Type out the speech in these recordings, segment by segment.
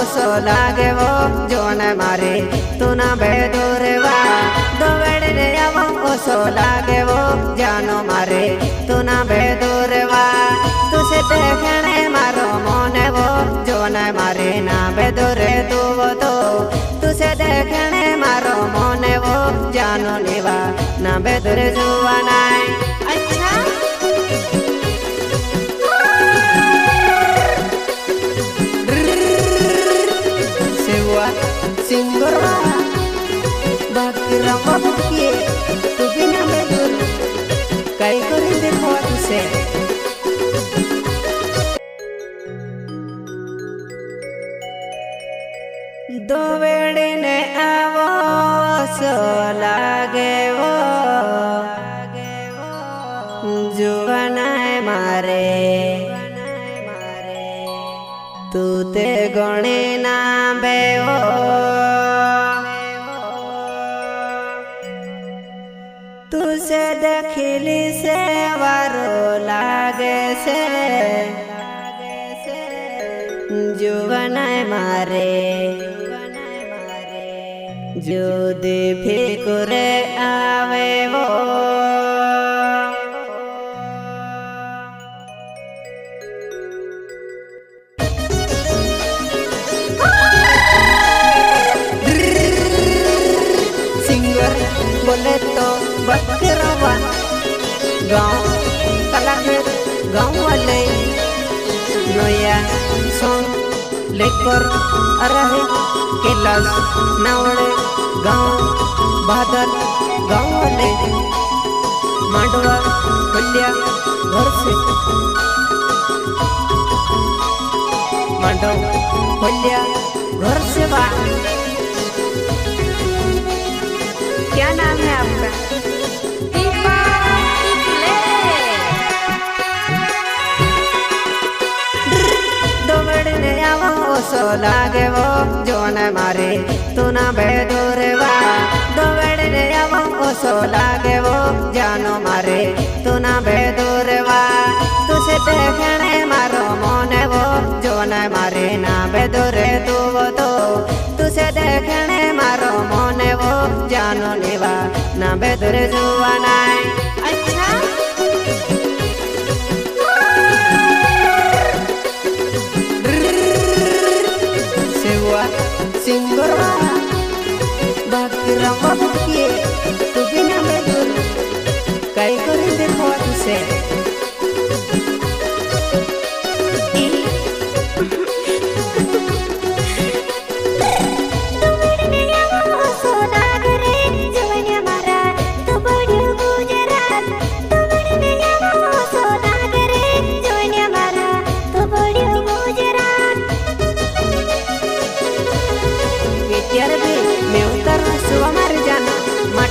ओसो लागे वो जोन मारे तू ना बेदूरवा दोवेड़ने आवो ओसो लागे वो जानो मारे तू ना बेदूरवा तुसे देखने मारो मोने वो जोन मारे ना बेदूरे तू वो तो तुसे देखने मारो मोने वो जानो निवा ना बेदूरे जुवाना अच्छा सिंगर बाकी रंगा बुकिए तू बिना बेदूर कई करे देखो तुसे दो वेड़े ने आवो सो लागे वो जुवनाए मारे तू ते गणे ना बेवो तुसे देखिली से वारो लागे से जुवनाए मारे जो दे फिकुरे आवे वो बोले तो बकरवा गाँव कलाकार गाँव वाले नोया सॉन्ग लेकर आ रहे कैलाश नावड़े गाँव बादल गाँव वाले मांडवा बलिया घर से मांडव बलिया घर से क्या नाम है आपका? दीपा टिकले दोवेड़ने आवो ओसो लागे वो जोन मारे तू ना बेदूरवा दोवेड़ने आवो ओसो लागे वो जानो मारे तू ना बेदूरवा तुसे देखने मारो मोने वो जोन मारे ना बेदूरे तू वो तो तुसे देखने मारो मोने वो जानो निवा ना बेदूरे जुवाना अच्छा सेवा सिंगर बाकी रंगा बुकिए तू बिना बेदूर कई करे देखो तुसे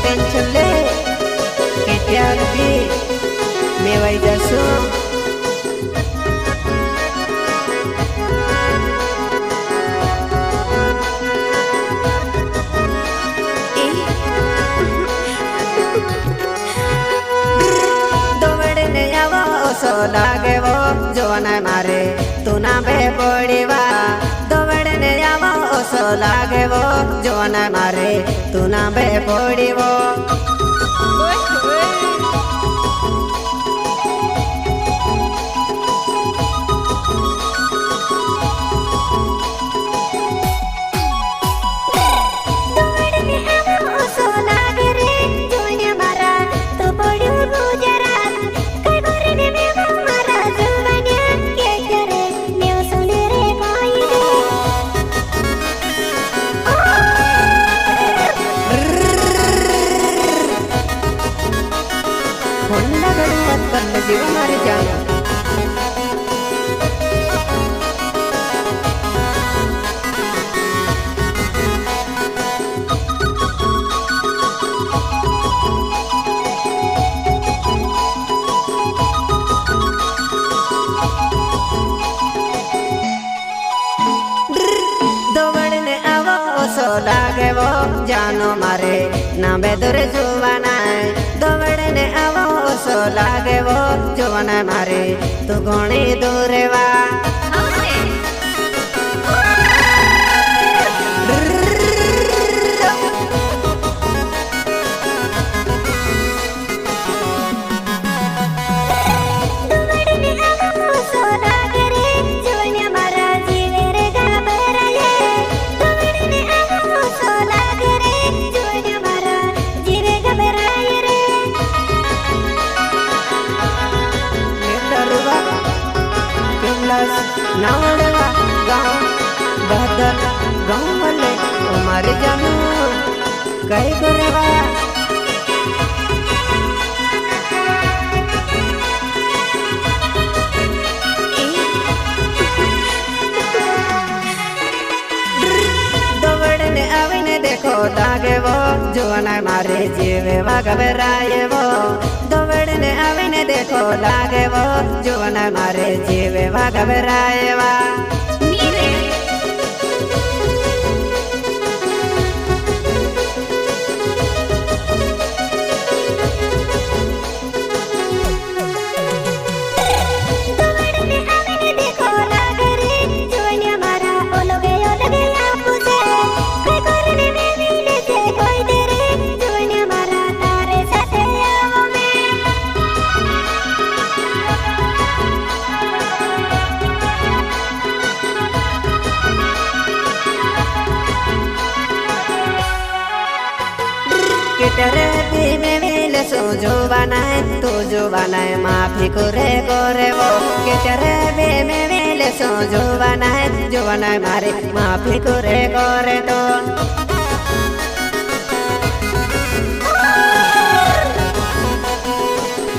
टेंशन ले के प्यार भी मैं वही जसो दोवेड़ने आवो ओसो लागे वो जोन मारे तू ना बे पड़ीवा दोवेड़ने आवो ओसो लागे वो जोन मारे तू ना बे पड़ीवो जीव मारे जाना दोवेड़ने आवो ओसो लागे वो जानो मारे ना बेदूरे जुवाना दोवेड़ने आवो ओसो लागे वो जोन मारे तू घणी दूर वा किलास नावड़वा गाँव बहदर गाँव वाले हमारे जानू कई करेवा दौड़ने आविने देखो लागे वो जुआना मारे जीवे घबराए वो दौड़ने आविने देखो लागे वो जुआना मारे जीवे घबराए वा नीरे तेरे में मिले सो जो बनाए माफी करे वो के तेरे में मिले सो जो बनाए मारे माफी करे तो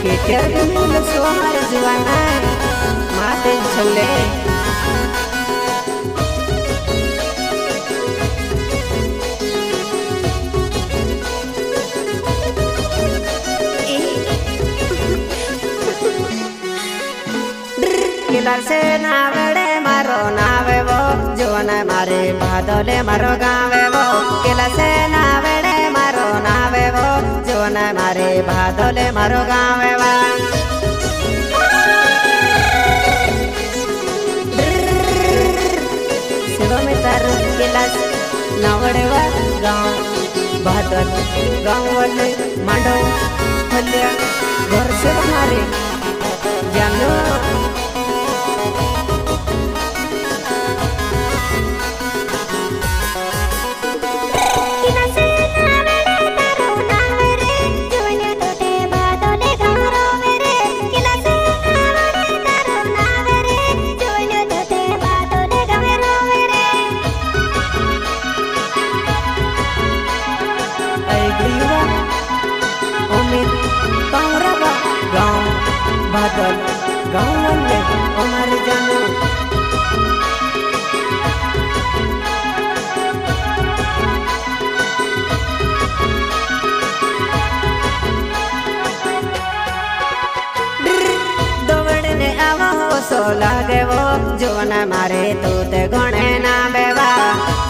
के तेरे मिले सो हमारे जुआना माते चले किलार से नावड़े मारो नावे वो जुआना मारे बादले मारो गावे वो किलार से नावड़े मारो नावे वो जुआना मारे बादले मारो गावे वा शिव में तार किलास नावड़े वा गाँव बादल गाँव वाले मांडो फलिया घर से मारे जानो बादल गाँव वाले हमारे जानू दौड़ने आवा हो सो लागे वो जुआना मारे तू ते गणे ना बेवा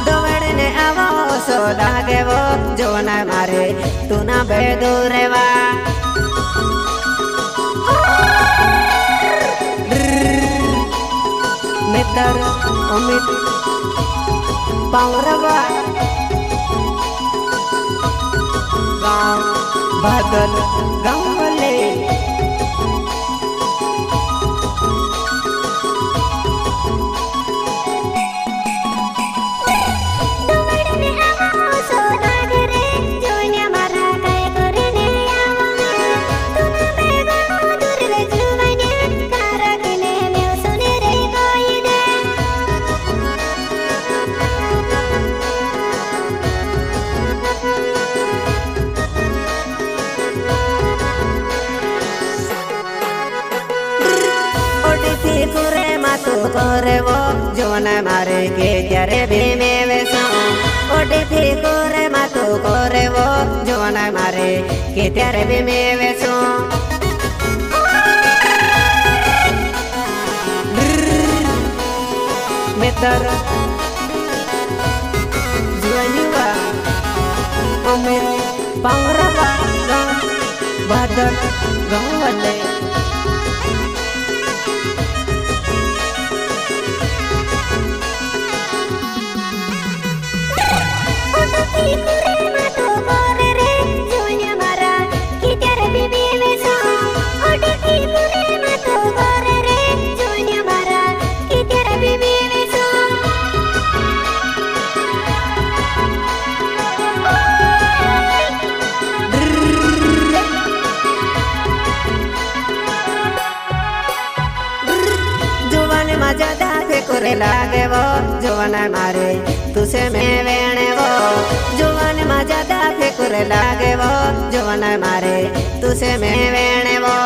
दौड़ने आवा हो सो लागे वो जुआना मारे तू ना बेदूरेवा मित्र अमित पावरवा गाँव बादल गाँव वाले करे वो जुआना मारे के त्यारे भी में वेसो ओटी थी करे मातु करे वो जुआना मारे के त्यारे भी में वेसो मित्र जुआनिवा अमित पावरवा गाँव बादल गाँव वाले में ज्यादा फिक्र लागे वो जुवन मारे तुसे में वेणे वो जुवन में ज्यादा फिक्र लागे वो जुवन मारे तुसे में वेणे वो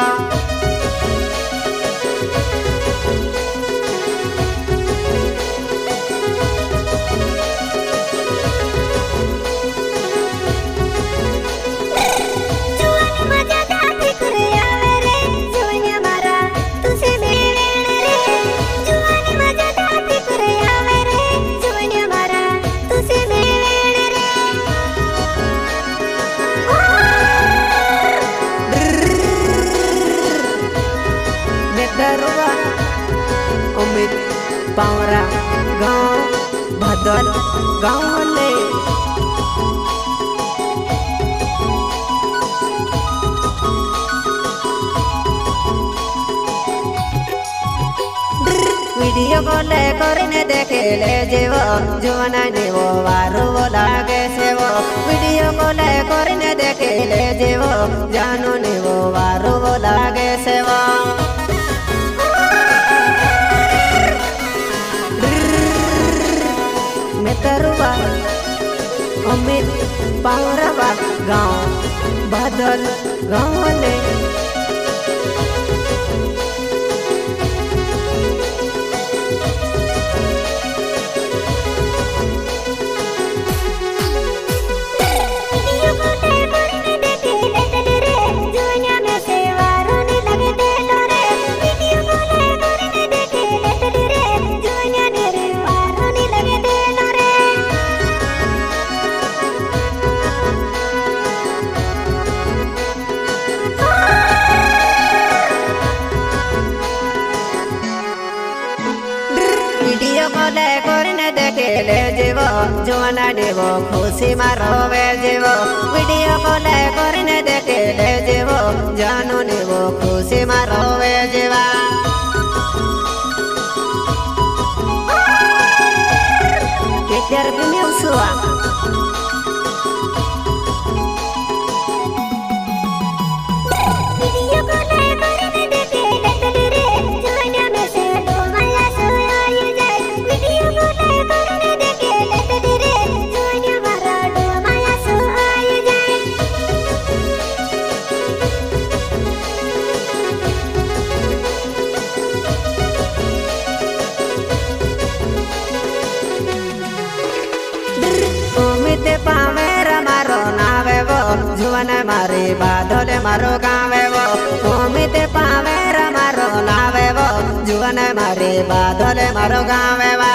पावरा गाँव भदल गाँव ले वीडियो कॉल करने देखे ले जेवो जुवन देवो वारू वो लागे से वो वीडियो कॉल करने देखे ले जेवो जानू ने वो वारू वो लागे से वो तरुआ अमित पावरा गाँव भदल गाँव ले वीडियो कॉल करने देखे ले जेवो जुवना देवो खुशी मारो वे जेवो वीडियो कॉल करने देखे ले जेवो जानू नेवो खुशी मारो वे जेवा केटर बिने उसुआ वीडियो कॉल करने देखे ले तेरे जुवना में से दो माया सो आई जाए वीडियो कॉल करने देखे ले तेरे जुवना मारा दो माया सो आई जाए उम्मीद पावेरा मारो नावे वो जुवन मारे बादल मारो गावे वो उम्मीद पावेरा मारो नावे वो जुवन मारे बादल मारो गावे वा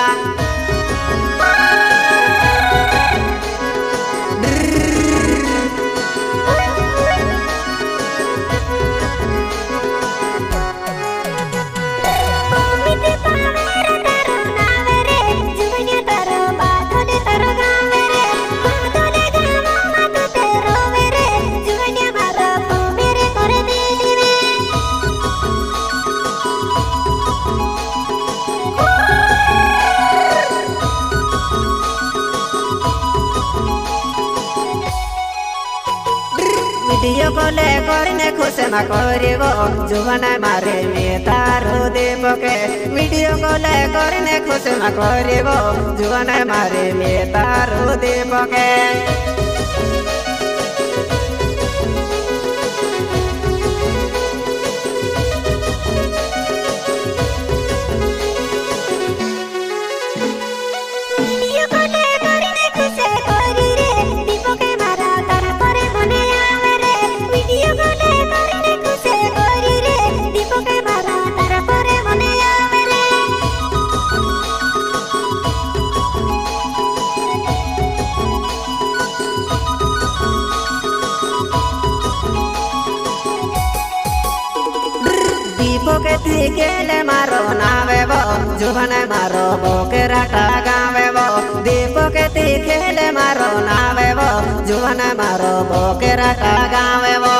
वीडियो कॉल करने खुश न करिवो जुवन मारे में तारो देव के वीडियो कॉल करने खुश न करिवो जुवन मारे में तारो देव के के तिकेले मारो नावे वो जुवन मारो बोकेरा गावे वो दीपो के तिकेले मारो नावे वो जुवन मारो बोकेरा गावे वो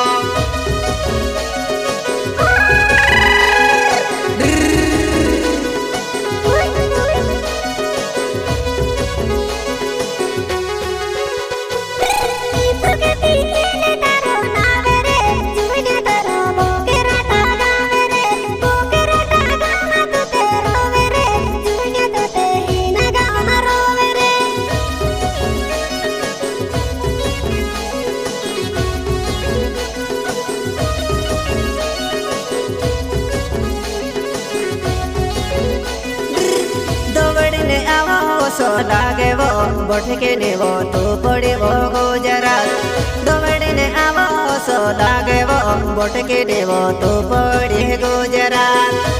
बोठके नेवो तू पड़ी वो गुजरात दोवड़ने आवो सो लागे वो बोठके नेवो तू पड़ी गुजरात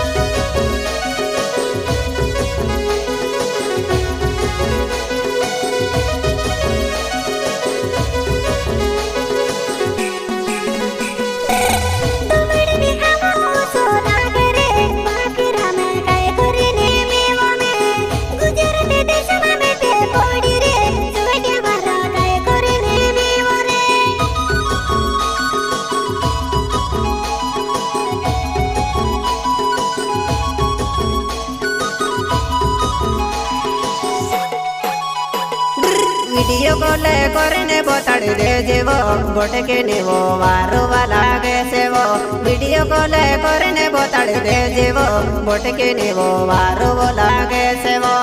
वीडियो कॉल करने बताड़ी दे जेवो बोठके नेवो वारो लागे से वो वीडियो कॉल करने बताड़ी दे जेवो बोठके नेवो वारो लागे से वो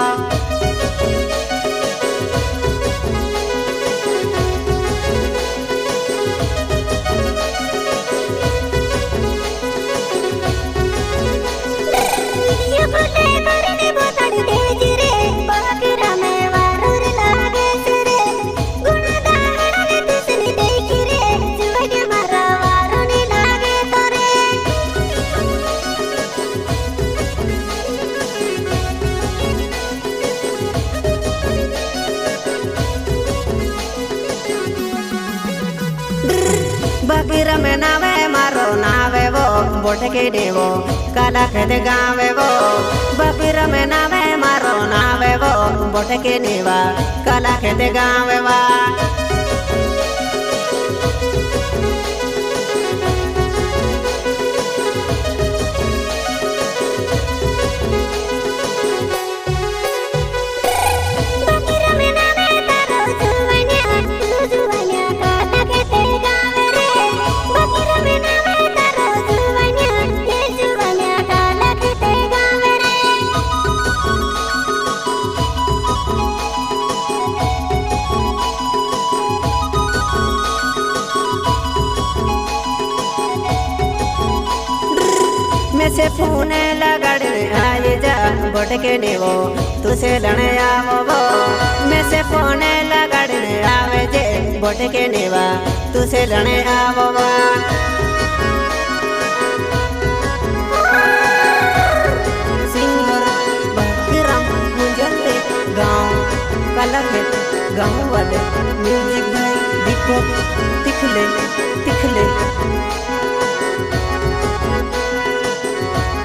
बकीर में नावे मारो नावे वो बोठके नेवो काला खेत गावे वो बकीर में नावे मारो नावे वो बोठके नेवा काला खेत गावे वा से फोन लगाड़े आए जा बोठके नेवो तुसे लने आवो वो मैं से फोन लगाड़े आवे जे बोठके नेवा तुसे लने आवो वो सिंगर बकरम मुंजले गांव कलक गांव वाले म्यूजिक भाई दीपक तिखले